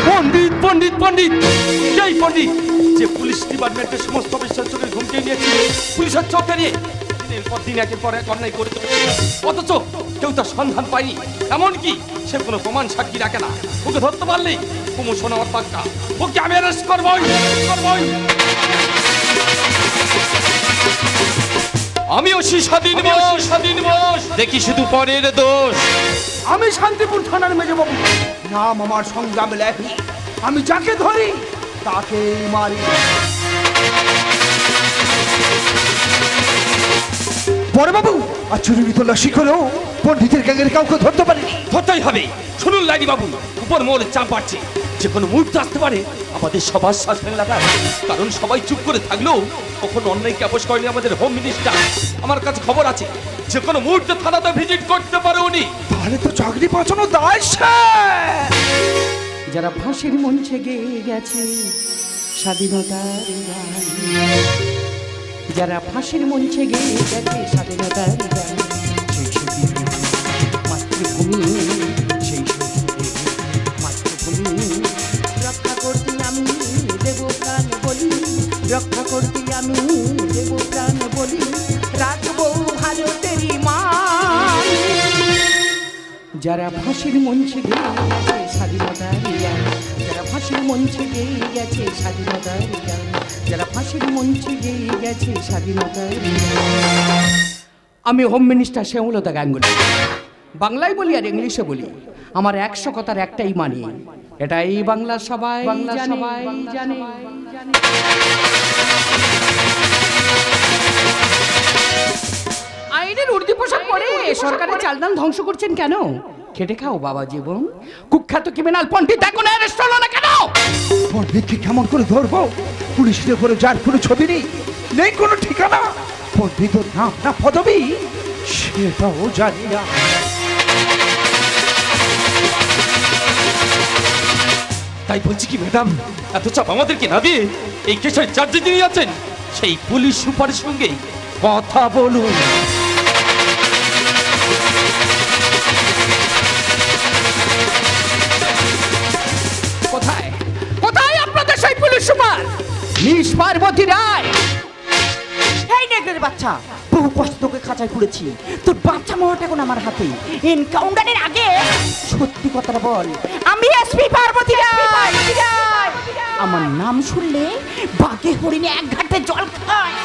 পণ্ডিত পণ্ডিত পণ্ডিত সেই পণ্ডিত যে পুলিশ ডিপার্টমেন্টের সমস্ত অফিসার চোখে ঘুমকে নিয়েছে পুলিশের চোখে নিয়ে দিনের পর দিন একের পর এক অন্যায় করে অথচ কেউ তার সন্ধান পায়নি। এমনকি সে কোনো প্রমাণ সাক্ষী রাখে না। ওকে ধরতে পারলেই প্রমোশন আমার পাক্কা। ওকে আমি অ্যারেস্ট করবই। আমিও স্বাধীন বস দেখি শুধু পরের দোষ। আমি শান্তিপুর থানার মেজবাবু, নাম আমার সংগ্রাম লেখি। আমি যাকে ধরি তাকে মারি। বড়বাবু আর চুরি তল্লাশি করেও পণ্ডিতের গ্যাংয়ের কাউকে ধরতে পারিনি। ধরতেই হবে। শুনুন লাইনি বাবু, উপর মোড়ে চাপ বাড়ছে, যে কোনো মুহূর্তে আসতে পারে আমাদের সবার শাসন লাগায়। কারণ সবাই চুপ করে থাকলেও কখনো অন্যায়কে আপোষ করেনি আমাদের হোম মিনিস্টার। আমার কাছে খবর আছে যে কোনো মুহূর্তে থানাতে ভিজিট করতে পারে উনি। তাহলে তো চাকরি বাঁচানো দায়। যারা ফাঁসির মঞ্চে গেয়ে গেছে স্বাধীনতার গান, যারা ফাঁসির মঞ্চে গেয়ে গেছে স্বাধীনতার গান, সেই মাতৃভূমি, সেই মাতৃভূমি রক্ষা করতে আমি দেব প্রাণ বলি, রক্ষা করতে আমি দেব প্রাণ বলি, রাখবো ভারতেরই মান। যারা ফাঁসির মঞ্চে গেয়ে গেছে স্বাধীনতার গান, যারা ফাঁসির মঞ্চে গেয়ে গেছে স্বাধীনতার গান, যারা ফাঁসির মঞ্চে গেয়ে গেছে স্বাধীনতার গান। আমি হোম মিনিস্টার শ্যামলতা গাঙ্গুলি। বাংলায় বলি আর ইংলিশে বলি, আমার 100 কথার একটাই মানি, এটাই বাংলা সবাই জানে। আইনের উর্দি পোশাক পরে সরকারের চালদান ধ্বংস করছেন কেন? খেটে খাও বাবা জীবন। কুখ্যাত ক্রিমিনাল পণ্ডিত এখন অ্যারেস্ট হলো না কেন? পণ্ডিতকে কেমন করে ধরবো? পুলিশের উপরে যার কোনো ছবি নেই কোনো ঠিকানা। পণ্ডিতের নাম না পদবি সেটাও জানি না। তাই বলছি কি ম্যাডাম, এত চাপ আমাদেরকে না দিয়ে এই কেসের চার্জে যিনি আছেন সেই পুলিশ সুপারের সঙ্গে কথা বলুন। কোথায় কোথায় আপনাদের সেই পুলিশ সুপার মিস পার্বতী রায়? এই নেগরের বাচ্চা, বহু কষ্ট তোকে খাঁচায় পুড়েছি, তোর বাচ্চা মহাটা এখন আমার হাতে। এনকাউন্টারের আগে সত্যি কথাটা বল, আমি এসপি পার্বতী রায়। আমার নাম শুনলে বাঘে হরিণে এক ঘাটে জল খায়।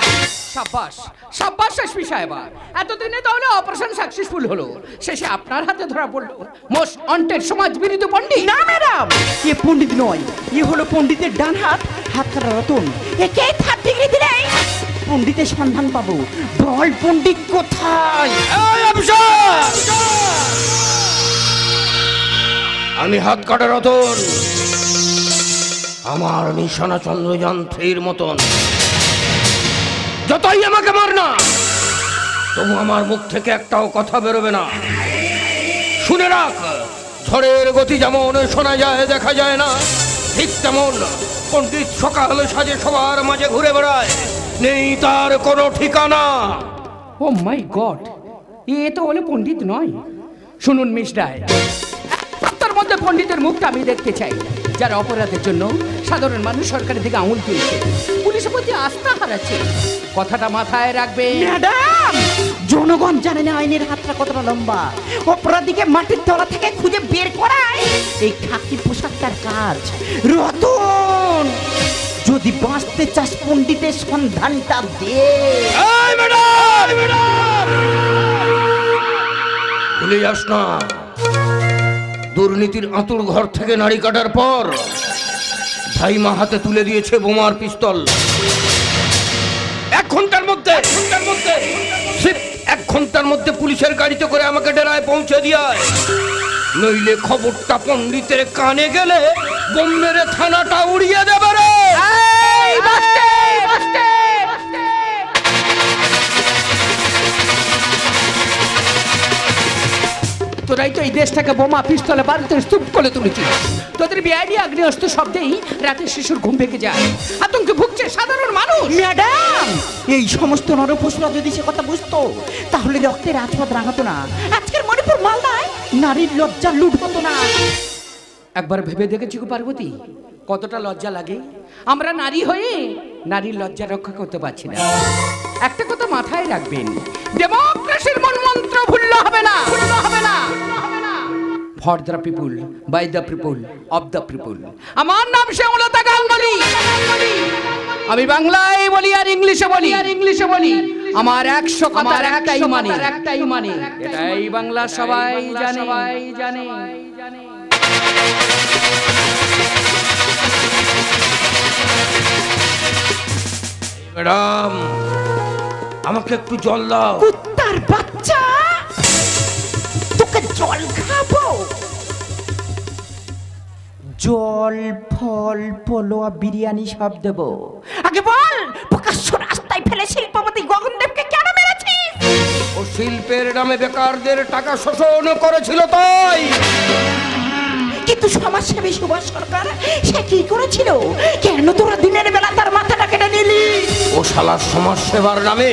সাব্বাস সাব্বাস এসপি সাহেবা, এতদিনে তাহলে অপারেশন সাকসেসফুল হলো। শেষে আপনার হাতে ধরা পড়লো মোস্ট ওয়ান্টেড সমাজ বিরোধী পণ্ডিত। না ম্যাডাম, এ পণ্ডিত নয়, এ হলো পণ্ডিতের ডান হাত, হাত কাটা রতন। একে 3rd ডিগ্রি দিলে পণ্ডিতের সন্ধান পাবো। বল পণ্ডিত কোথায়? আমি হাত কাটা রতন, আমার নিশানা চন্দ্রযান্ত্রের মতন। যতই আমাকে মার না, তবু আমার মুখ থেকে একটাও কথা বেরোবে না। শুনে রাখ, ঝড়ের গতি যেমন শোনা যায় দেখা যায় না, ঠিক তেমন পণ্ডিত সকাল সাজে সবার মাঝে ঘুরে বেড়ায়, নেই তার কোনো ঠিকানা। ও মাই গড, এ তো হলো পণ্ডিত নয়। শুনুন মিস রায়, তার মধ্যে পণ্ডিতের মুখটা আমি দেখতে চাই, যারা অপরাধের জন্য সাধারণ মানুষ সরকারের দিকে আঙুল তুলছে, পুলিশের প্রতি আস্থা হারাচ্ছে। কথাটা মাথায় রাখবে ম্যাডাম। জনগণ জানে না আইনের হাতটা কতটা লম্বা। অপরাধীকে মাটির তলা থেকে খুঁজে বের করাই এই খাকি পোশাকটার কাজ। রতন, যদি বাঁচতে চাস পণ্ডিতের সন্ধানটা দে। ভুলে যাস না, দুর্নীতির আঁতুর ঘর থেকে নাড়ি কাটার পর ভাইমা হাতে তুলে দিয়েছে বোমার পিস্তল। 1 ঘন্টার মধ্যে ঠিক 1 ঘন্টার মধ্যে পুলিশের গাড়িতে করে আমাকে ডেরায় পৌঁছে দিয়ায়, নইলে খবরটা পণ্ডিতের কানে গেলে বোম মেরে থানাটা উড়িয়ে দেবে রে। তোরাই তো এই দেশটাকে বোমা পিস্তলে বারুদের স্তূপ করে তুলেছিস। তোদের বেআইনি আগ্নেয়াস্ত্র শব্দেই রাতে শিশুর ঘুম ভেঙে যায়, আতঙ্কে ভুগছে সাধারণ মানুষ। ম্যাডাম, এই সমস্ত নরপশুরা যদি সে কথা বুঝতো তাহলে রক্তের রাজপথ রাঙাতো না। আজকের মণিপুর মালদায় নারীর লজ্জা লুট হতো না। একবার ভেবে দেখেছি গো পার্বতী, কতটা লজ্জা লাগে। আমরা নারী হয়ে নারীর লজ্জা রক্ষা করতে পারছি না। একটা কথা মাথায় রাখবেন, ডেমোক্রেসির মূল মন্ত্র ভুললে হবে না, ভুললে হবে না। For the people, by the people, of the people. আমার নাম শ্যামলতা গাঙ্গুলি। আমি বাংলায় বলি আর ইংলিশে বলি, আমার 100 কথার একটাই মানে, এটাই বাংলা সবাই জানে। ম্যাডাম, আমাকে একটু জল দাও। কুত্তার বাচ্চা, তোকে জল খাবো? জল, ফল, পোলোয়া, বিরিয়ানি সব দেবো। আগে বল, প্রকাশ্য রাস্তায় ফেলে শিল্পপতি গগনদেবকে কেন মেরেছিস? ও শিল্পের নামে বেকারদের টাকা শোষণ করেছিল তাই। কিন্তু সমাজসেবী সুভাষ সরকার সে কি করেছিল? কেন তোরা দিনের বেলা তার মাথাটা কেটে নিলি? ও শালা সমাজ সেবার নামে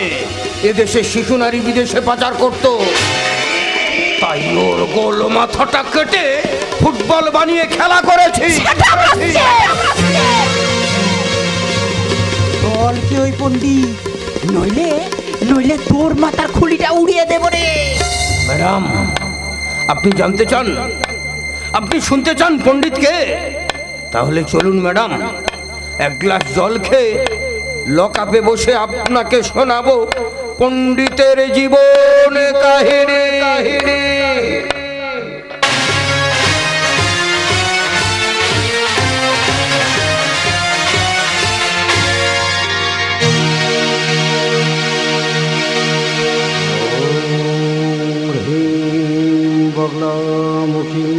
এদেশে শিশু নারী বিদেশে পাচার করত, তাই ওর গোল মাথাটা কেটে ফুটবল বানিয়ে খেলা করেছি। বল কি ওই পণ্ডিত, নইলে তোর মাথার খুলিটা উড়িয়ে দেব রে। ম্যাডাম, আপনি জানতে চান, আপনি শুনতে চান পণ্ডিতকে? তাহলে চলুন ম্যাডাম, এক গ্লাস জল খেয়ে লকআপে বসে আপনাকে শোনাবো পণ্ডিতের জীবন কাহিনী। বগলামুখী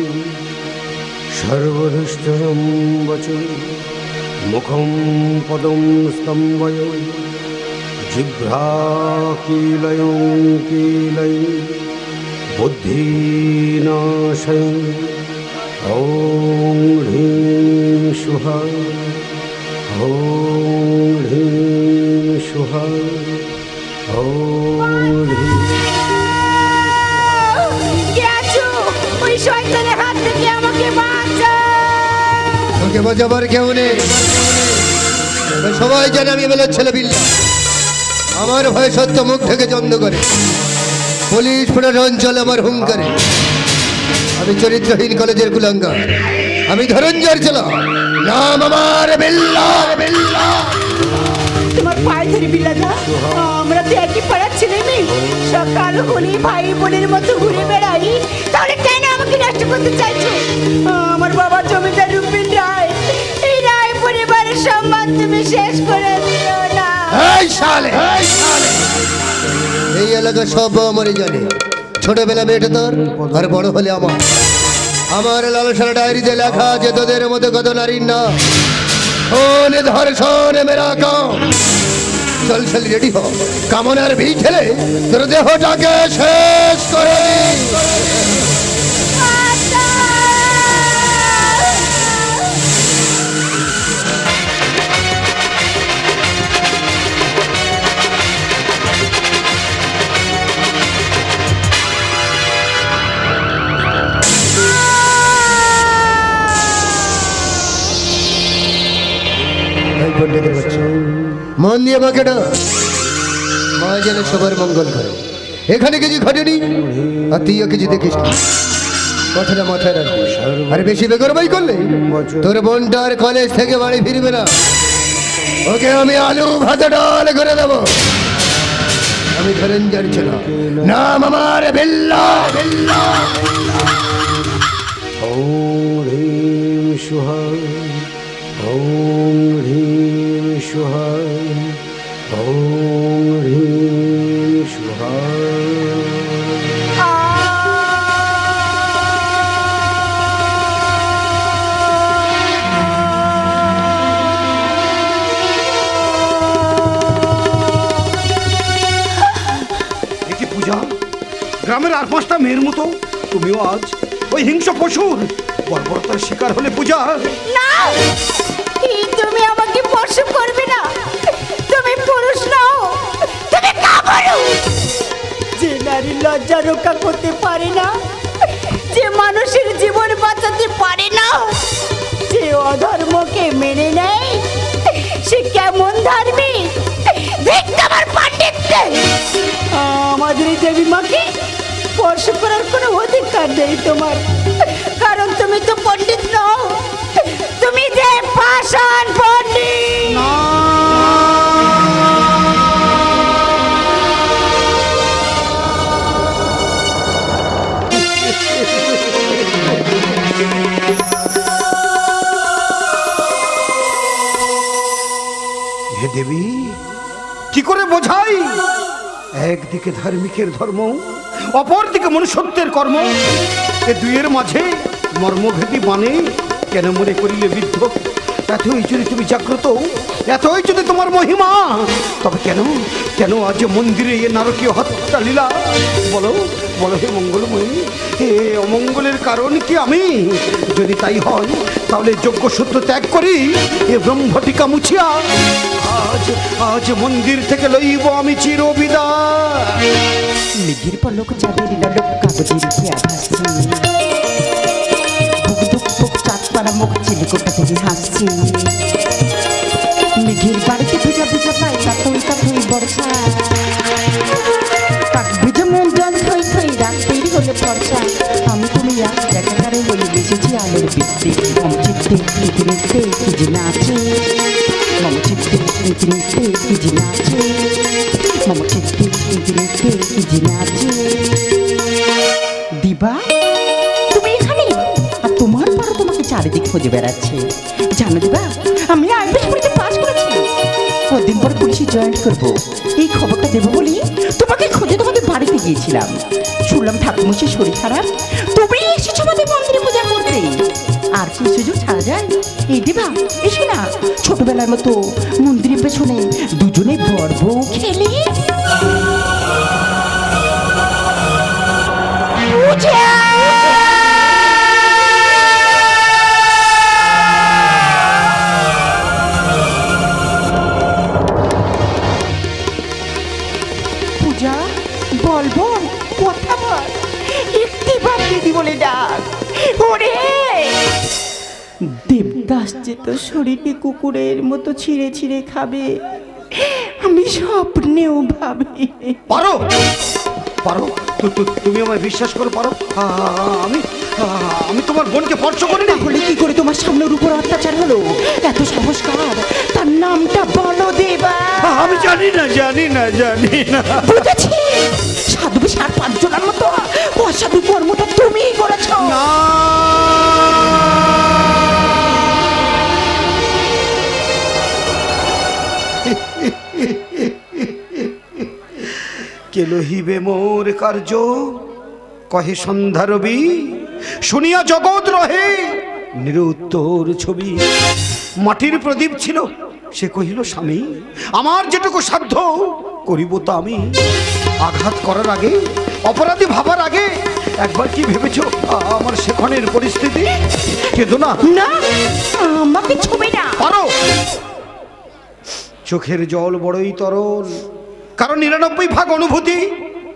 সর্বদুষ্টম বচন মুখম পদম স্তম্ভয় জিহ্বা কিলয়ং কিলয় বুদ্ধিনাশয়ং ওং হ্রিং সুহা ওং হ্রিং সুহা ওং হ্রিং। ওই শয়তানের হাত থেকে আমাকে বাঁচা। তোকে বাঁচাবার কেউ নেই, সবাই জানে আমি বেলার ছেলে বিল্লা। আমার ভয়ে সত্য মুখ থেকে চন্দ করে, পুলিশ প্রশাসন চলে আমার হুঙ্কারে। আমি চরিত্রহীন কলেজের কুলাঙ্গার, আমি ধরঞ্জয়ের ছেলে, নাম আমার বিল্লা। তোমার পায়ে ধরে বিলাদা, আমরা তো একই পাড়ার ছেলে মেয়ে, সকাল হলেই ভাই বোনের মতো ঘুরে বেড়াই, তাহলে কেন আমাকে নষ্ট করতে চাইছো? আমার বাবা জমিদার রূপেন রায়, এই রায় পরিবারের সম্মান তুমি শেষ করে দিও না। এই এলাকা সব আমারই জানে, ছোটবেলা মেয়েটা তোর আর বড় হলে আমার লালসার ডায়েরিতে লেখা আছে তোদের মতো কত নারীর না খুন ধর্ষণ মেরা কাম। চল চল রেডি হ, কামনার বীজ ঠেলে তোর দেহটাকে শেষ করে মন দিয়ে আমাকে ডাক, মা যেন সবার মঙ্গল করে। এখানে কিছু ঘটেনি আর তুইও কিছু দেখিস না, কথাটা মাথায় রাখবি। আর বেশি বেগরবাই করলে তোর বোনটা আর কলেজ থেকে বাড়ি ফিরবে না, ওকে আমি আলু ভাতে ডাল করে দেবো। আমি ধরঞ্জয়ের ছেলে, নাম আমার বিল্লা। ওম হ্রিং সুহা ওম হ্রিং সুহা ওম হ্রিং সুহা। দেখি পূজা, গ্রামের আর 5টা মেয়ের মতো তুমিও আজ ওই হিংস্র পশুর বর্বরতার শিকার হলে পূজা। না, তুমি আমাকে স্পর্শ করবে না, তুমি পুরুষ নও, তুমি কাপুরুষ। যে নারী লজ্জা রক্ষা করতে পারে না, যে মানুষের জীবন বাঁচাতে পারে না, যে অধর্মকে মেনে নেয়, সে কেমন ধার্মিক? দেখতে আমার পাণ্ডিত্যে আমাদের এই দেবী মাকে স্পর্শ করার কোনো অধিকার নেই তোমার, কারণ তুমি তো পণ্ডিত নও, তুমি যে পাষাণ পণ্ডিত। হে দেবী, কি করে বোঝাই? একদিকে ধার্মিকের ধর্ম, অপরদিকে মনুষ্যত্বের কর্ম, এ দুইয়ের মাঝে মর্মভেদী মানে কেন মনে করিলে বিদ্ধ? এতই যদি তুমি জাগ্রত, এতই যদি তোমার মহিমা, তবে কেন কেন আজ মন্দিরে এ নারকীয় হত্যা লীলা? বলো বলো হে মঙ্গলময়ী, হে অমঙ্গলের কারণ কি আমি? যদি তাই হয় তাহলে যোগ্য সূত্র ত্যাগ করি, এ ব্রহ্মটিকা মুছিয়া আজ আজ মন্দির থেকে লইব আমি চির বিদায়। মেঘের পলক চাঁদের ললক কাগজে লিখে আভাসছি, চাঁদপাড়া মুখ চিলিকোটা থেকে হাসছি। মেঘের বাড়িতে ভেজা ভেজা পাই কাতই কাতই বর্ষা, কাক ভেজা মন জল থই থই রাত্রির হলে ফর্সা। আমি তুমি আজ দেখাকারে হয়ে বেসেছি আলোর বৃত্তি, মম চিত্তে নীতি নিতে কি যে নাচে, মম চিত্তে নীতি নিতে কি যে নাচে, মম চিত্তে নীতি নিতে কি যে নাচে। দিবা তুমি এখানে, আর তোমার পরও তোমাকে চারিদিক খুঁজে বেড়াচ্ছে। জানো দিবা, আমি আইপিএস পরীক্ষা পাস করেছি, কদিন পরে পুলিশে জয়েন করবো। এই খবরটা দেবো বলি তোমাকে খুঁজে তোমাদের বাড়িতে গিয়েছিলাম। শুনলাম ঠাকুরমশাই শরীর খারাপ, তুমি এসেছো আমাদের মন্দিরে পূজা করতে। আর কি সুযোগ ছাড়া যায়? এই দিবা এসো না, ছোটবেলার মতো মন্দিরের পেছনে দুজনে বর বউ খেলি। পূজা বল বল, কথা বল, একটি বার দিদি বলে ডাক। ওরে দেবদাস যে তো শরীরে কুকুরের মতো ছিঁড়ে ছিঁড়ে খাবে, আমি স্বপ্নেও ভাবি। পারো পারো, তুমি আমায় বিশ্বাস করো, পারো? আমি আমি তোমার বোনকে স্পর্শ করি না। তাহলে কি করে তোমার সামনের উপর অত্যাচার হলো? এত সংস্কার, তার নামটা বলো দেবা। আমি জানি না জানি না জানি না। বুঝেছি, সাধু সার পাঁচজনের মতো অসাধু কর্মটা তুমিই করেছ। না, কে লহিবে মোর কার্য, কহে সন্ধ্যা রবি, শুনিয়া জগৎ রহে নিরুত্তর ছবি। মাটির প্রদীপ ছিল, সে কহিল স্বামী, আমার যেটুকু সাধ্য করিব তা আমি। আঘাত করার আগে, অপরাধী ভাবার আগে একবার কি ভেবেছো আমার সেখানের পরিস্থিতি? কেঁদো না। না, আমাকে ছবি না। পারো। চোখের জল বড়ই তরল, কারণ 99 ভাগ অনুভূতি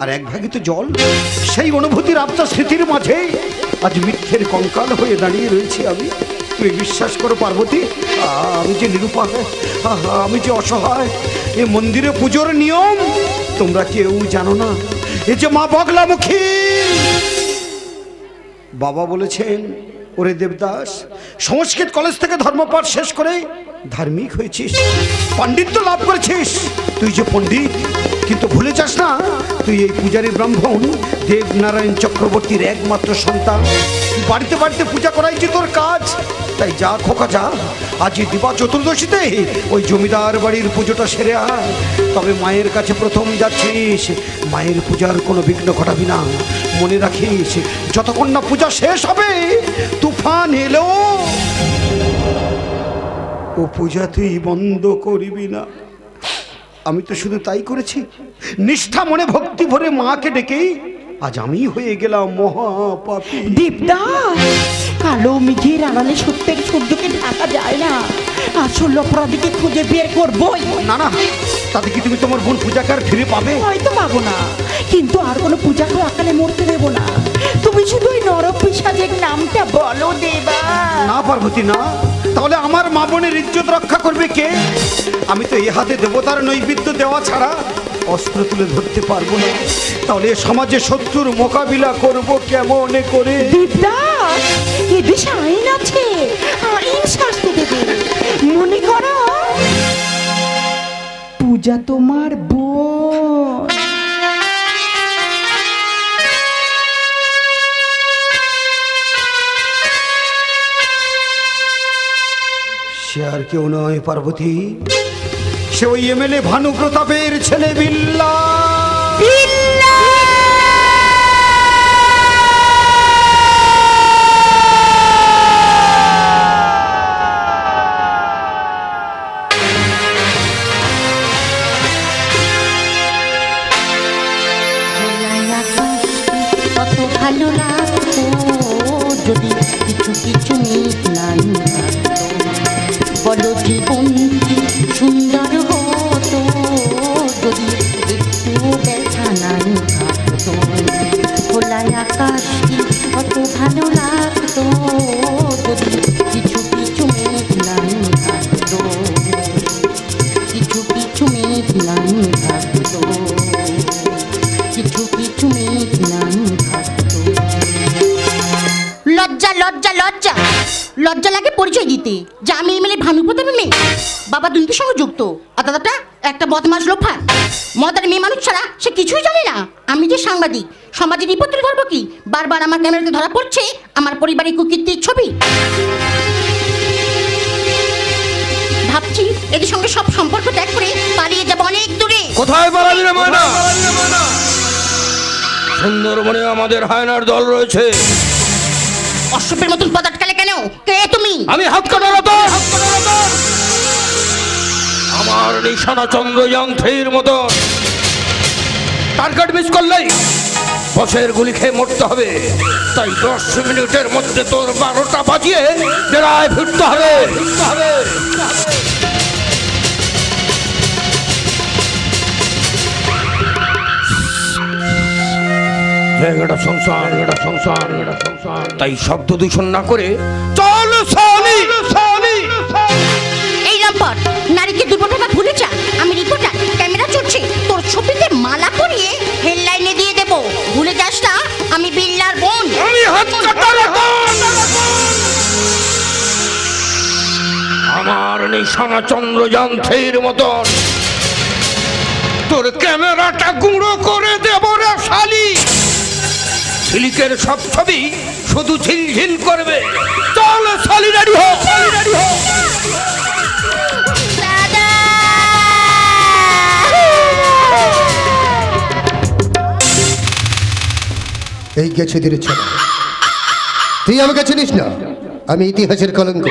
আর 1 ভাগই তো জল। সেই অনুভূতির আত্মা স্মৃতির মাঝে আজ মিথ্যের কঙ্কাল হয়ে দাঁড়িয়ে রয়েছি আমি। তুমি বিশ্বাস করো পার্বতী, আমি যে নিরুপায়, আমি যে অসহায়। এ মন্দিরে পুজোর নিয়ম তোমরা কেউ জানো না। এ যে মা বগলামুখী, বাবা বলেছেন, ওরে দেবদাস, সংস্কৃত কলেজ থেকে ধর্মপাঠ শেষ করে ধার্মিক হয়েছিস, পাণ্ডিত্য লাভ করেছিস। তুই যে পণ্ডিত, কিন্তু ভুলে যাস না তুই এই পূজারী ব্রাহ্মণ দেবনারায়ণ চক্রবর্তীর একমাত্র সন্তান। বাড়িতে বাড়িতে পূজা করাই যে তোর কাজ। তাই যা খোকা যা, আজ দিবা চতুর্দশীতে ওই জমিদার বাড়ির পুজোটা সেরে আয়। তবে মায়ের কাছে প্রথম যাচ্ছিস, মায়ের পূজার কোনো বিঘ্ন ঘটাবি না। মনে রাখিস, যতক্ষণ না পূজা শেষ হবে, তুফান এলো ও পূজা তুই বন্ধ করিবি না। আমি তো শুধু তাই করেছি, নিষ্ঠা মনে ভক্তি ভরে মাকে ডেকে আজ আমি হয়ে গেলাম মহাপাপী। দেবদাস, কালো মেঘের আড়ালে সত্যের সূর্যকে ঢাকা যায় না। আসল অপরাধীকে খুঁজে বের করবই। না না, তাতে কি তুমি তোমার বোন পূজাকে আর ফিরে পাবে? হয়তো পাবো না, কিন্তু আর কোনো পূজাকে আকালে মরতে দেবো না। তুমি শুধু ওই নরপিশাচের নামটা বলো দেবা। না পার্বতী না, তাহলে আমার মা বোনের ইজ্জত রক্ষা করবে কে? আমি তো এই হাতে দেবতার নৈবেদ্য দেওয়া ছাড়া অস্ত্র তুলে ধরতে পারবো না। তাহলে এ সমাজে শত্রুর মোকাবিলা করব কেমন করে? দেবদাস, এ দেশে আইন আছে, আইন শাস্তি দেবে। মনে করো পূজা তোমার বোন। সে আর কেউ নয় পার্বতী, সে ওই এমএলএ ভানু প্রতাপের ছেলে বিল্লা। কত ভালো লাগতো যদি কিছু কিছু মিট নাই থাকতো। বলো জীবন কি সুন্দর হতো যদি একটু ব্যথা নাই থাকতো। খোলায় আকাশ কি কত ভালো লাগতো যদি কিছু কিছু মিট নাই থাকতো। কিছু কিছু মিট নাই থাকতো। কিছু কিছু মিট নাই থাকতো। লজ্জা লজ্জা লজ্জা লজ্জা লাগে পরিচয় দিতে যে আমি এমএলএ ভানু প্রতাপের মেয়ে, বাবা দুর্নীতির সঙ্গে যুক্ত। আর দাদাটা একটা বদমাস লোফার। মদার মেয়ে মানুষ ছাড়া সে কিছুই জানে না। আমি যে সাংবাদিক, সমাজের রিপোর্ট তুলে ধরবো কি? বারবার আমার ক্যামেরাতে ধরা পড়ছে আমার পরিবারের কুকীর্তির ছবি। ভাবছি এদের সঙ্গে সব সম্পর্ক ত্যাগ করে পালিয়ে যাবো অনেক দূরে। কোথায় পালাবি রে ময়না? সুন্দরবনে আমাদের হায়নার দল রয়েছে। অসভ্যের মতন পদ আটকালে কেন? কে তুমি? আমি হাত কাটার রতন। আমার নিশানা চন্দ্রযান 3 মতো। টার্গেট মিস করলেই বসের গুলি খেয়ে মরতে হবে। তাই 10 মিনিটের মধ্যে তোর 12টা বাজিয়ে ডেরায় ফিরতে হবে। জায়গাটা সংসার, এটা সংসার, এটা সংসার। তাই শব্দ দূষণ না করে চল সালি সালি। এই রামপট, নারীকে দুর্বলতা ভুলে যা। আমি রিপোর্টার, ক্যামেরা চলছে, তোর ছবিতে মালা পরিয়ে হেডলাইনে দিয়ে দেব। ভুলে যাস না আমি বিল্লার বোন। আমি হাত কাটার রতন। আমার নিশানা চন্দ্রযান 3 মতন। তোর ক্যামেরাটা গুঁড়ো করে দেব রে শালি। সিলিকের সব ছবি শুধু ঝিলঝিল করবে। চল শালি, রেডি হো, শালি রেডি হো। দাদা এই গেছে ধীরে ছেলে, তুই আমাকে চিনিস না? আমি ইতিহাসের কলঙ্ক,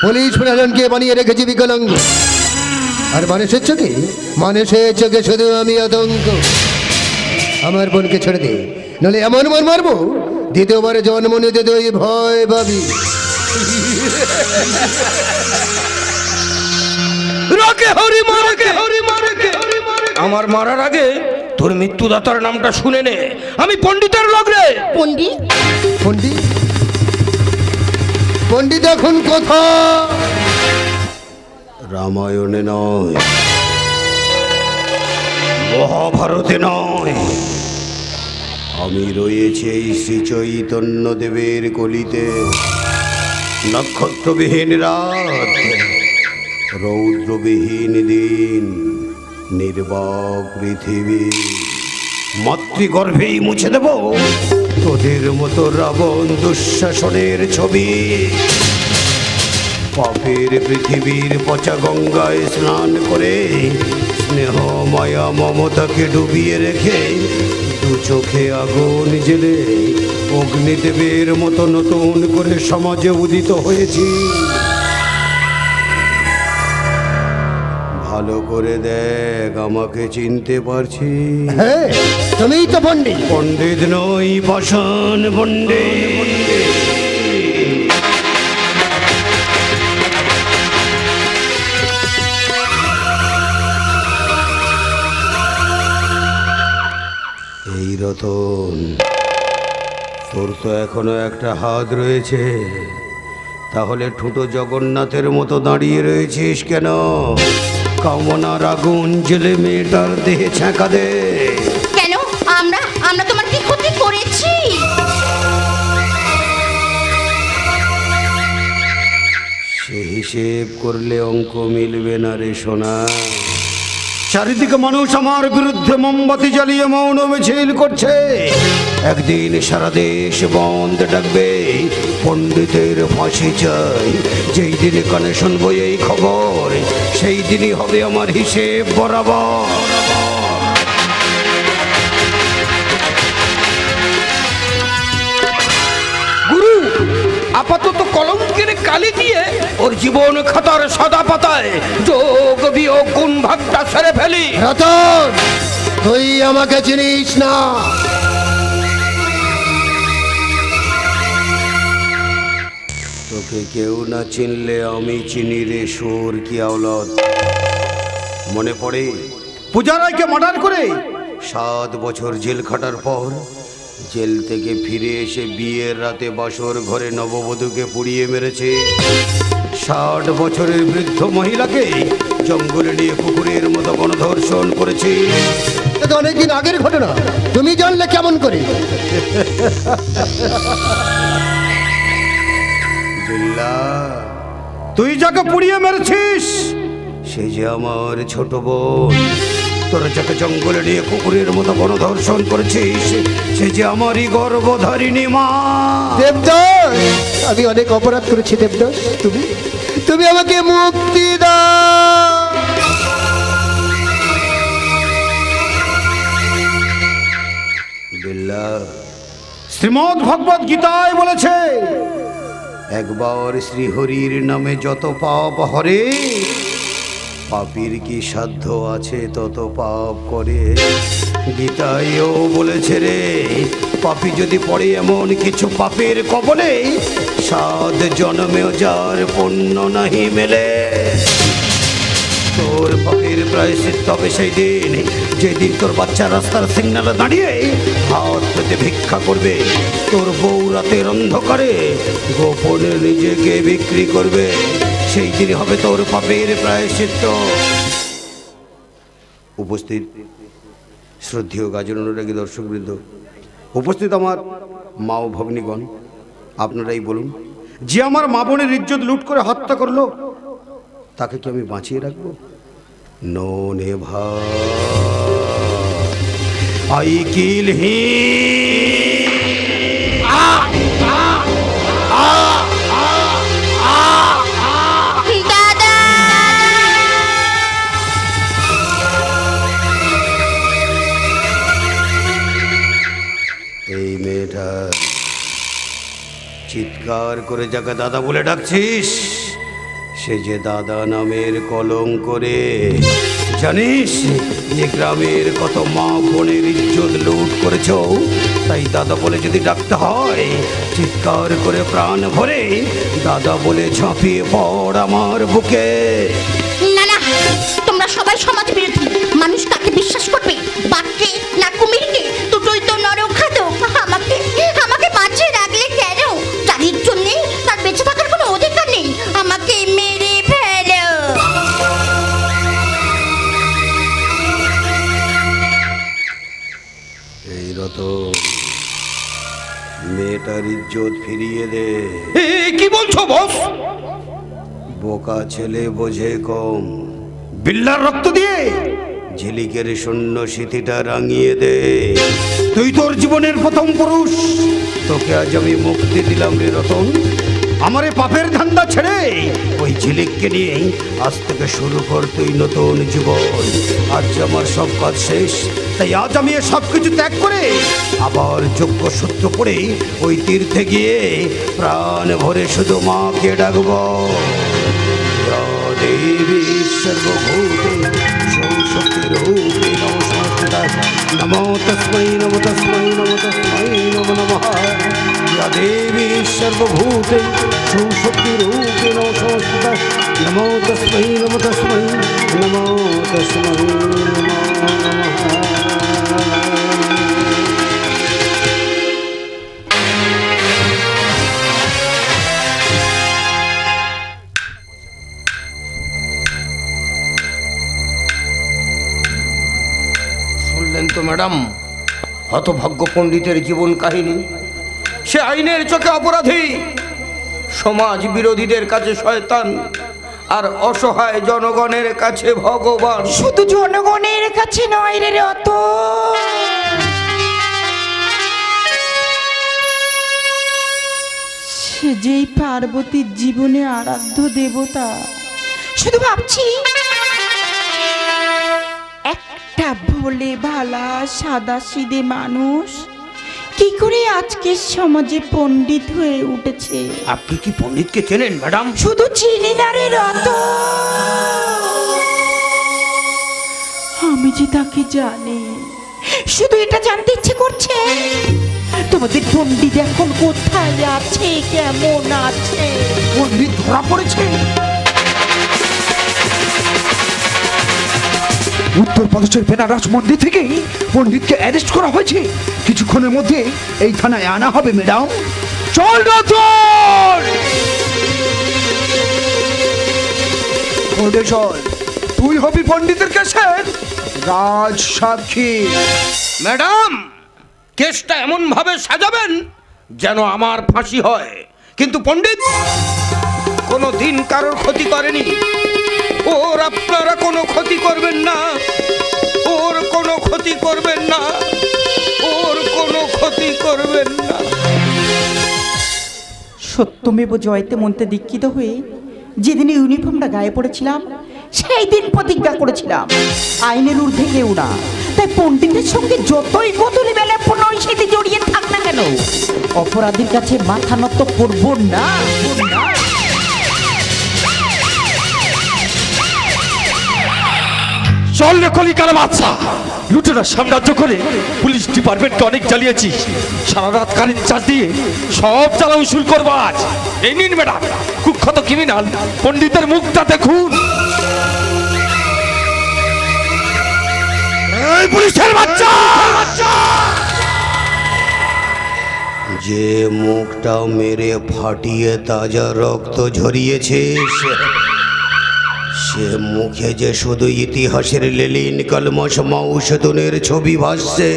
পুলিশ প্রশাসনকে বানিয়ে রেখেছি বিকলাঙ্গ। আর মানুষের চোখে শুধু আমি আতঙ্ক। আমার বোনকে ছেড়ে দে, নলে এমন মন মারবো দ্বিতীয়বারে জন্ম নিতে তুই ভয় পাবি। রাকে হরি মারকে, হরি মারকে। আমার মারার আগে তোর মৃত্যুদাতার নামটা শুনে নে। আমি পণ্ডিতের লোক রে। পণ্ডিত? পণ্ডিত? পণ্ডিত এখন কথা রামায়ণে নয়, মহাভারতে নয়, আমি রয়েছি এই শ্রী চৈতন্য দেবের কলিতে। নক্ষত্রবিহীন রাত, রৌদ্রবিহীন দিন, নির্বাক পৃথিবী, মাতৃগর্ভেই মুছে দেব তোদের মতো রাবণ দুঃশাসনের ছবি। পাপের পৃথিবীর পচা গঙ্গায় স্নান করে স্নেহ মায়া মমতাকে ডুবিয়ে রেখে দু চোখে আগুন জেলে অগ্নিদেবের মতো নতুন করে সমাজে উদিত হয়েছি। ভালো করে দেখ, আমাকে চিনতে পারছি? হ্যাঁ, তুমিই তো পণ্ডিত। পণ্ডিত নই, পাষাণ পণ্ডিত। এই রতন তোর তো এখনো একটা হাত রয়েছে, তাহলে ঠুটো জগন্নাথের মতো দাঁড়িয়ে রয়েছিস কেন? কামনার আগুন জেলে মেয়েটার দেহে ছ্যাঁকা দে। কেন? আমরা তোমার কি ক্ষতি করেছি? সে হিসেব করলে অঙ্ক মিলবে না রে সোনা। চারিদিকে মানুষ আমার বিরুদ্ধে মোমবাতি জ্বালিয়ে মৌন মিছিল করছে। একদিন সারা দেশ বন্ধ ডাকবে, পণ্ডিতের ফাঁসি চাই। যেই দিনে কানে শুনবো এই খবর, সেই দিনই হবে আমার হিসেব বরাবর। গুরু, আপাতত কলঙ্কের কালি দিয়ে ওর জীবন খাতার সাদা পাতায় যোগ বিয়োগ গুণ ভাগটা সেরে ফেলি। রতন, তুই আমাকে চিনিস না। তোকে কেউ না চিনলে আমি চিনি রে সুর কি আওলাদ। মনে পড়ে পূজারায়কে মার্ডার করে 7 বছর জেল খাটার পর জেল থেকে ফিরে এসে বিয়ের রাতে বাসর ঘরে নববধূকে পুড়িয়ে মেরেছে। 60 বছরের বৃদ্ধ মহিলাকে জঙ্গলে নিয়ে কুকুরের মতো গণধর্ষণ করেছে। এটা অনেকদিন আগের ঘটনা, তুমি জানলে কেমন করে? বিল্লা, তুই যাকে পুড়িয়ে মেরেছিস সে যে আমার ছোট বোন। তোরা যাকে জঙ্গলে নিয়ে কুকুরের মতো গণধর্ষণ করেছিস সে যে আমারই গর্ভধারিণী মা। দেবদাস, আমি অনেক অপরাধ করেছি দেবদাস, তুমি আমাকে মুক্তি দাও। বিল্লা, শ্রীমদ্ ভগবদ গীতায় বলেছে, একবার শ্রীহরির নামে যত পাপ হরে, পাপীর কি সাধ্য আছে তত পাপ করে। গীতায়ও বলেছে রে, পাপী যদি পড়ে এমন কিছু পাপের কবলে, 7 জন্মেও যার পুণ্য নাহি মেলে। তোর পাপের প্রায়শ্চিত্ত হবে সেই দিন, যেদিন তোর বাচ্চা রাস্তার সিগনালে দাঁড়িয়ে হাত পেতে ভিক্ষা করবে। তোর বউ রাতের অন্ধকারে গোপনে নিজেকে বিক্রি করবে। সেই দিনই হবে তোর পাপের প্রায়শ্চিত্ত। উপস্থিত শ্রদ্ধেয় গাজন অনুরাগী দর্শকবৃন্দ, উপস্থিত আমার মা ও ভগ্নীগণ, আপনারাই বলুন, যে আমার মা বোনের ইজ্জত লুট করে হত্যা করলো তাকে কি আমি বাঁচিয়ে রাখবো? নো নেভার, আই কিল হিম। দাদা, এই মেয়েটা চিৎকার করে যাকে দাদা বলে ডাকছিস সে যে দাদা নামের কলঙ্ক করে। জানিস যে গ্রামের কত মা বোনের ইজ্জত লুট করেছ, তাই দাদা বলে যদি ডাকতে হয় চিৎকার করে প্রাণ ভরে দাদা বলে ঝাঁপিয়ে পড় আমার বুকে। না না, তোমরা সবাই সমাজ বিরোধী। মানুষ কাকে বিশ্বাস করবে, বাঘকে না কুমিরকে? দুটোই তো নরখাদক। আমাকে বাঁচিয়ে রাখলে কেন? যাদের জন্যে তার বেঁচে থাকার কোনো অধিকার নেই, আমাকে মেরে ফেলো। এই রতন, মেয়েটার ইজ্জত ফিরিয়ে দে। কি বলছো বস? বোকা ছেলে বোঝে কম। বিল্লার রক্ত দিয়ে ঝিলিকের শূন্য স্মৃতিটা রাঙিয়ে দে। তুই তোর জীবনের প্রথম পুরুষ, তোকে আজ আমি মুক্তি দিলাম রে রতন। আমার এই পাপের ধান্দা ছেড়ে ওই ঝিলিককে নিয়ে আজ থেকে শুরু কর তুই নতুন জীবন। আজ আমার সব কাজ শেষ, তাই আজ আমি সব কিছু ত্যাগ করে আবার যোগ্য সূত্র পড়ে ওই তীর্থে গিয়ে প্রাণ ভরে শুধু মাকে ডাকব। দেবী সর্বভূতে শক্তিরূপে নমো তস্मै নমো তস্मै নমো তস্मै নমো নমঃ। या देवी सर्वभूते सुशक्तिरूपे नमो तस्मै नमो तस्मै नमो तस्मै नमो नमः। হতভাগ্য পণ্ডিতের জীবন কাহিনী। সে আইনের চোখে অপরাধী, সমাজ বিরোধীদের কাছে শয়তান, আর অসহায় জনগণের কাছে ভগবান। শুধু জনগণের কাছে নয় রে রত, সে যেই পার্বতীর জীবনে আরাধ্য দেবতা। শুধু ভাবছি একটা ভোলে ভালা সাদা সিধে মানুষ কি করে আজকের সমাজে পণ্ডিত হয়ে উঠেছে। আপনি কি পণ্ডিতকে চেনেন ম্যাডাম? শুধু চিনি না রে রত, আমি যে তাকে জানি। শুধু এটা জানতে ইচ্ছে করছে তোমাদের পণ্ডিত এখন কোথায় আছে, কেমন আছে। পণ্ডিত ধরা পড়েছে। উত্তরপ্রদেশের বেনারস মন্দির থেকে পণ্ডিতকে অ্যারেস্ট করা হয়েছে। কিছুক্ষণের মধ্যে এই থানায় আনা হবে ম্যাডাম। চল রতন, তুই হবি পণ্ডিতের কেসের রাজ সাক্ষী। ম্যাডাম, কেসটা এমন ভাবে সাজাবেন যেন আমার ফাঁসি হয়। কিন্তু পণ্ডিত কোনো দিন কারোর ক্ষতি করেনি। ওর আপনারা কোনো ক্ষতি করবেন না, ওর কোনো ক্ষতি করবেন না, ওর কোনো ক্ষতি করবেন না। সত্যমেব জয়তে মন্ত্রে দীক্ষিত হয়ে যেদিন ইউনিফর্মটা গায়ে পড়েছিলাম, সেই দিন প্রতিজ্ঞা করেছিলাম আইনের ঊর্ধ্বে কেউ না। তাই পণ্ডিতের সঙ্গে যতই বদলি বেলা নৈশিতে জড়িয়ে থাক না কেন, অপরাধীর কাছে মাথা নত করব না। চল রে কলিকাল বাচ্চা, লুটেরার সাম্রাজ্য করে পুলিশ ডিপার্টমেন্টকে অনেক জ্বালিয়েছিস। সারা রাত কারেন্ট চার্জ দিয়ে সব জ্বালা উসুল করবো আজ। এই নিন ম্যাডাম, কুখ্যাত ক্রিমিনাল পণ্ডিতের মুখটা দেখুন। এই পুলিশের বাচ্চা, যে মুখটা মেরে ফাটিয়ে তাজা রক্ত ঝরিয়েছিস, সে মুখে যে শুধু ইতিহাসের লেলিন কলমশ মৌসুদনের ছবি ভাসছে।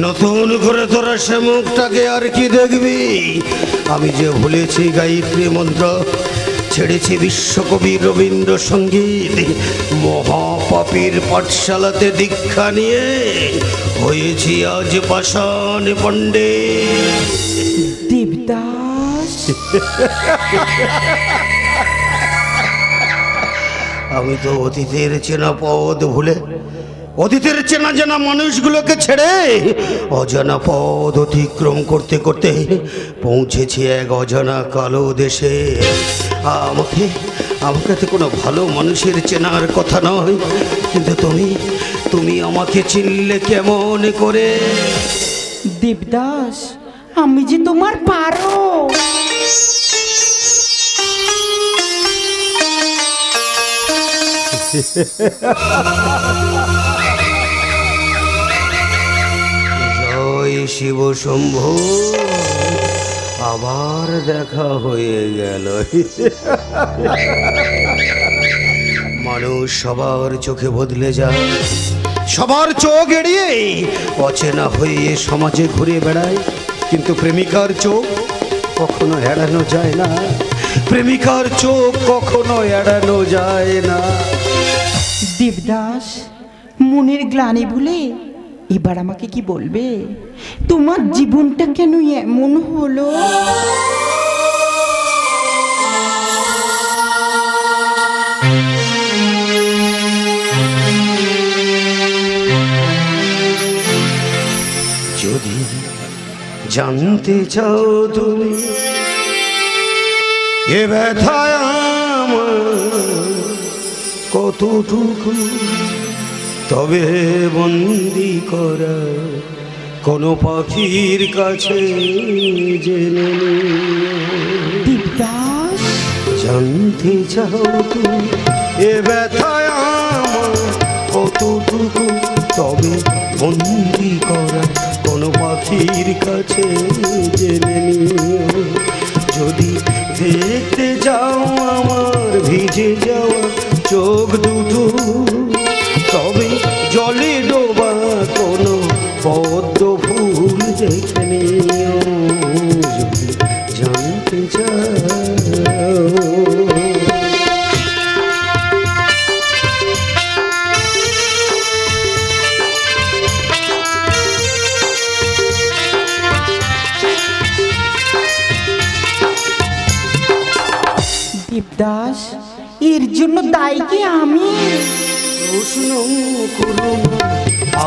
নতুন করে তোরা সে মুখটাকে আর কি দেখবি? আমি যে ভুলেছি গায়ত্রী মন্ত্র, ছেড়েছি বিশ্বকবি রবীন্দ্রসঙ্গীত, মহাপাপীর পাঠশালাতে দীক্ষা নিয়ে হয়েছি আজ পাষাণ পণ্ডিত। দেবদাস, আমি তো অতীতের চেনা পথ ভুলে, অতীতের চেনা জানা মানুষগুলোকে ছেড়ে অজানা পথ অতিক্রম করতে করতে পৌঁছেছি এক অজানা কালো দেশে। আমাকে তো কোনো ভালো মানুষের চেনার কথা নয়, কিন্তু তুমি আমাকে চিনলে কেমন করে? দেবদাস, আমি যে তোমার পারো। জয় শিব শম্ভু, আবার দেখা হয়ে গেল। মানুষ সবার চোখে বদলে যায়, সবার চোখ এড়িয়ে অচেনা হয়ে সমাজে ঘুরে বেড়ায়, কিন্তু প্রেমিকার চোখ কখনো এড়ানো যায় না। প্রেমিকার চোখ কখনো এড়ানো যায় না। দেবদাস, মনের গ্লানি ভুলে এবার আমাকে কি বলবে? তোমার জীবনটা কেন এমন হলো? যদি জানতে চাও তুমি এ ব্যথায় আমার কতটুকু, তবে বন্দি করা কোনো পাখির কাছে জেনে দেবদাস, জানতে চাও তুমি এ ব্যথায় আমার কতটুকু, তবে বন্দি করা কোনো পাখির কাছে জেনে নিও। যদি দেখতে যাও আমার ভিজে যাওয়া চোখ দুটো, তবে জলে ডোবা কোনো পদ্ম দেবদাস, এর জন্য দায়ী কি আমি? প্রশ্ন করুন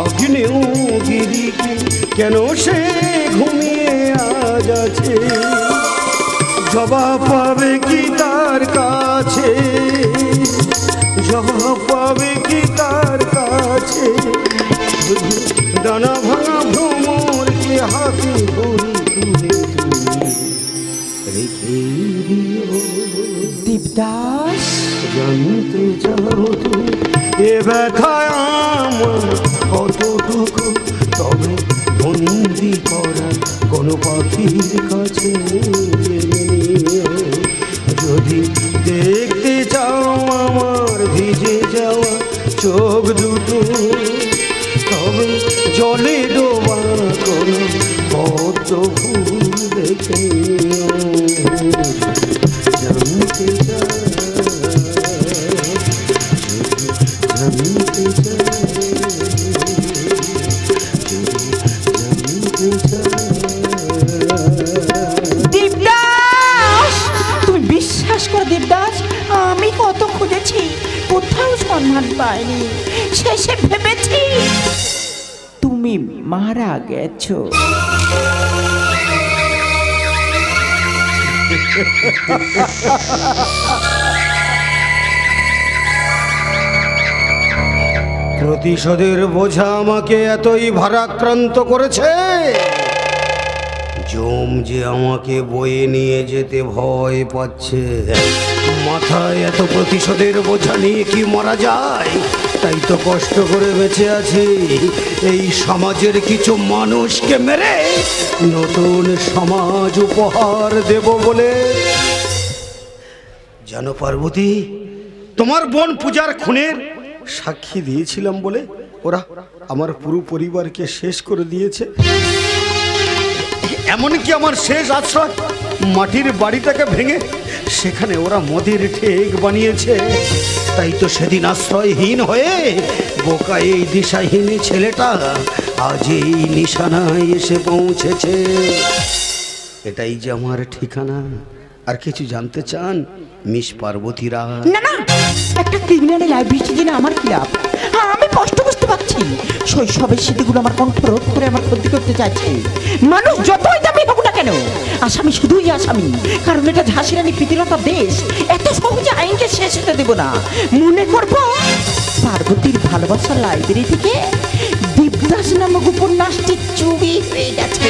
আগ্নেয় গিরিকে, কেন সে ঘুমিয়ে আজ আছে? জবাব পাবে কি তার কাছে? জবাব পাবে কি তার কাছে? ডানা ভাঙা ভ্রমরকে হাতে ধরে তুলে তুলে রেখে দিও। দেবদাস, জানতে চাও তুমি এ ব্যথায় আমার কতটুকু? তবে বন্দি করা কোনো পাখির কাছে যদি দেখতে চাও আমার ভিজে যাওয়া চোখ দুটো, তবে জলে ডোবা কোনো পদ্ম ফুল দেখে জানতে চাও। দেবদাস, তুমি বিশ্বাস করো দেবদাস, আমি কত খুঁজেছি, কোথাও সন্ধান পাইনি। শেষে ভেবেছি তুমি মারা গেছো। প্রতিশোধের বোঝা আমাকে এতই ভারাক্রান্ত করেছে, জম যে আমাকে বয়ে নিয়ে যেতে ভয় পাচ্ছে। মাথায় এত প্রতিশোধের বোঝা নিয়ে কি মারা যায়? তাই তো কষ্ট করে বেঁচে আছি, এই সমাজের কিছু মানুষকে মেরে নতুন সমাজ উপহার দেব বলে। জানো পার্বতী, তোমার বোন পূজার খুনের সাক্ষী দিয়েছিলাম বলে ওরা আমার পুরো পরিবারকে শেষ করে দিয়েছে। এমনকি আমার শেষ আশ্রয় মাটির বাড়িটাকে ভেঙে সেখানে ওরা মদের ঠেক বানিয়েছে। তাই তো সেদিন আশ্রয়হীন হয়ে বোকা এই দিশাহীন ছেলেটা আজ এই নিশানায় এসে পৌঁছেছে। এটাই যে আমার ঠিকানা। আর কিছু জানতে চান মিস পার্বতী রায়? না না, একটা ক্রিমিনালের লাইফ হিস্ট্রি জেনে আমার কি লাভ? আমি কষ্ট বুঝতে পারছি, শৈশবের স্মৃতিগুলো আমার কণ্ঠ রোধ করে আমার ক্ষতি করতে চাইছে। মানুষ যতই দামি হোক না কেন, আসামি শুধুই আসামি, কারণ এটা ঝাঁসি রানী প্রীতিলতার দেশ। এত সহজে আইনকে শেষ হতে দেব না। মনে করবো পার্বতীর ভালোবাসার লাইব্রেরি থেকে দেবদাস নামক উপন্যাসটি চুরি হয়ে গেছে।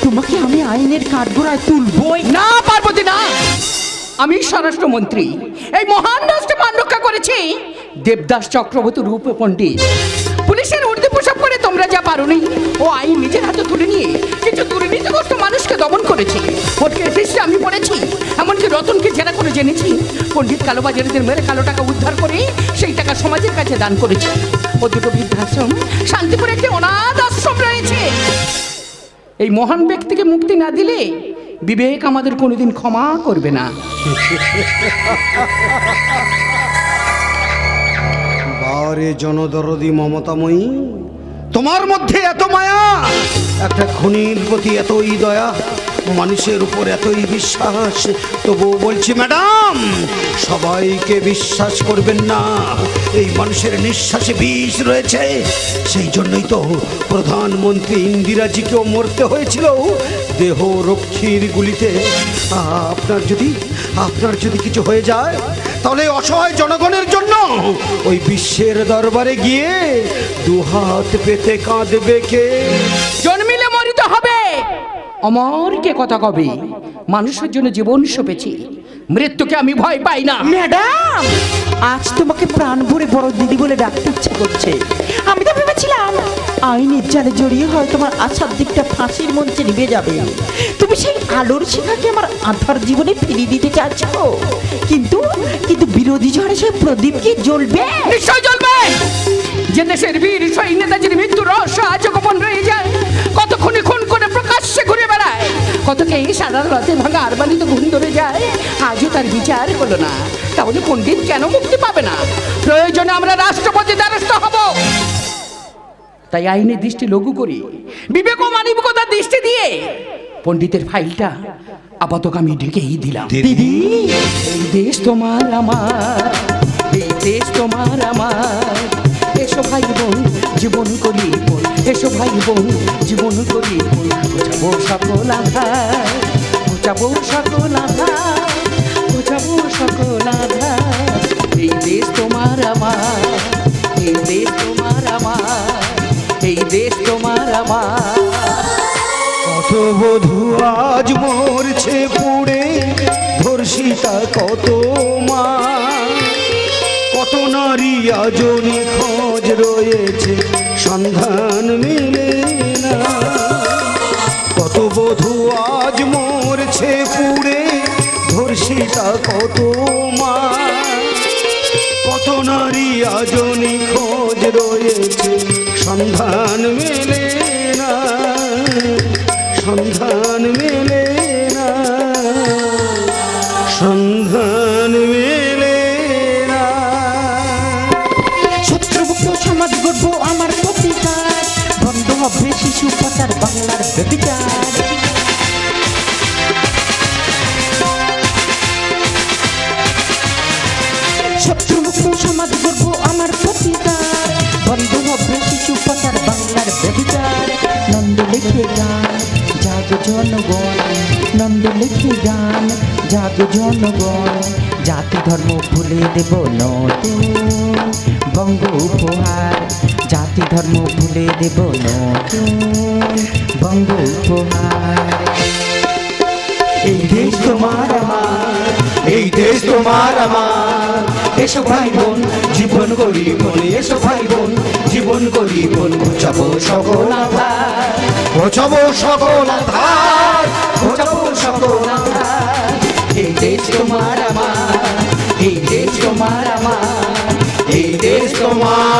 তোমাকে আমি আইনের কাঠগড়ায় তুলবই। না পার্বতী না, আমি স্বরাষ্ট্রমন্ত্রী, এই মহান রাষ্ট্রে মান রক্ষা করেছি দেবদাস চক্রবর্তী রূপ পণ্ডিত। পুলিশের ঊর্ধ্বে পোশাক করে তোমরা যা পারোনি, ও আইন নিজের হাতে তুলে নিয়ে কিছু দুর্নীতিগ্রস্ত মানুষকে দমন করেছে। ওটকে ফিসে আমি পড়েছি, এমনকি রতনকে জেরা করে জেনেছি পণ্ডিত কালোবাজারিদের মেরে কালো টাকা উদ্ধার করে সেই টাকা সমাজের কাছে দান করেছে। ও দুটো বৃদ্ধাশ্রম, শান্তিপুরে একটি অনাথ আশ্রম রয়েছে। এই মহান ব্যক্তিকে মুক্তি না দিলে বিবেক আমাদের কোনোদিন ক্ষমা করবে না। বারে জনদরদি মমতাময়ী, তোমার মধ্যে এত মায়া, একটা খুনির প্রতি এতই দয়া, মানুষের উপর এতই বিশ্বাস। তবুও বলছি ম্যাডাম, সবাইকে বিশ্বাস করবেন না। এই মানুষের নিঃশ্বাসে বিষ রয়েছে। সেই জন্যই তো প্রধানমন্ত্রী ইন্দিরাজিকেও মরতে হয়েছিল দেহ রক্ষীর গুলিতে। আপনার যদি কিছু হয়ে যায়, তাহলে অসহায় জনগণের জন্য ওই বিশ্বের দরবারে গিয়ে দুহাত পেতে কাঁদবে কে? জন্মিলে মরিতে হবে, অমরকে কথা কবে। মানুষের জন্য জীবন সঁপেছি, মৃত্যুকে আমি ভয় পাই না। ম্যাডাম, আজ তোমাকে প্রাণ ভরে বড় দিদি বলে ডাকতে ইচ্ছে করছে। আমি তো ভেবেছিলাম আইনের জালে জড়িয়ে হয় তোমার আশার দিকটা ফাঁসির মঞ্চে নিভে যাবে। তুমি সেই আলোর শিখাকে আমার আধার জীবনে ফিরিয়ে দিতে চাচ্ছ, কিন্তু বিরোধী ঝড়ে সেই প্রদীপ কি জ্বলবে? নিশ্চয় জ্বলবে। যে দেশের বীর শহীদ নেতাজির মৃত্যুর রহস্য আজও গোপন রয়ে যায়, কত খুনি খুন করে প্রকাশ্যে ঘুরে বেড়ায়, কতকে এই সাদা রাতে ভাঙা আরবালিত ঘুম ধরে যায়, আজও তার বিচার হলো না। তাহলে পণ্ডিত কেন মুক্তি পাবে না? প্রয়োজনে আমরা রাষ্ট্রপতি দ্বারস্থ হব। তাই আইনের দৃষ্টি লঘু করি, বিবেক ও মানবিকতার দৃষ্টি দিয়ে পণ্ডিতের ফাইলটা আপাতত আমি ঢেকেই দিলাম। দিদি এই দেশ তোমার আমার, এই দেশ তোমার আমার, এসো ভাই বোন জীবন করি বোন, এসো ভাই বোন জীবন করি বোন, বোঝাবো সকল আধার, বোঝাবো সকল আধার, বোঝাবো সকল আধার। এই দেশ তোমার আমার, এই দেশ তোমার আমার, এই দেশ তোমার আমার। কত বধূ আজ মরছে পুড়ে, ধর্ষিতা কত মা, কত নারী আজ নিখোঁজ রয়েছে, সন্ধান মেলে না। কত বধূ আজ মরছে পুড়ে, ধর্ষিতা কত মা, কত নারী আজ নিখোঁজ রয়েছে, সন্ধান মেলে না, সন্ধান মেলে না, সন্ধান মেলে না। শত্রুমুক্ত সমাজ গড়বো আমার প্রতিকার, বন্ধ হবে শিশু পাচার বাংলার ব্যভিচার। শত্রুমুক্ত সমাজ গড়বো আমার প্রতিকার, বন্ধ হবে শিশু পাচার বাংলার ব্যভিচার। নন্দ লিখে গান জাগ জনগণ, নন্দ লিখে গান জাগ জনগণ, জাতি ধর্ম ভুলে দেব নতুন বঙ্গ উপহার, জাতি ধর্ম ভুলে দেব নতুন বঙ্গ উপহার। এই দেশ তোমার আমার, এই দেশ তোমার আমার, এসো ভাই বোন জীবন করি বোন, এসো ভাই বোন জীবন করি বোন, ঘুচাবো সকল আধার, ঘুচাবো সকল আধার, ঘুচাবো সকল আধার। এই দেশ তোমার আমার, এই দেশ তোমার আমার, এই দেশ তোমার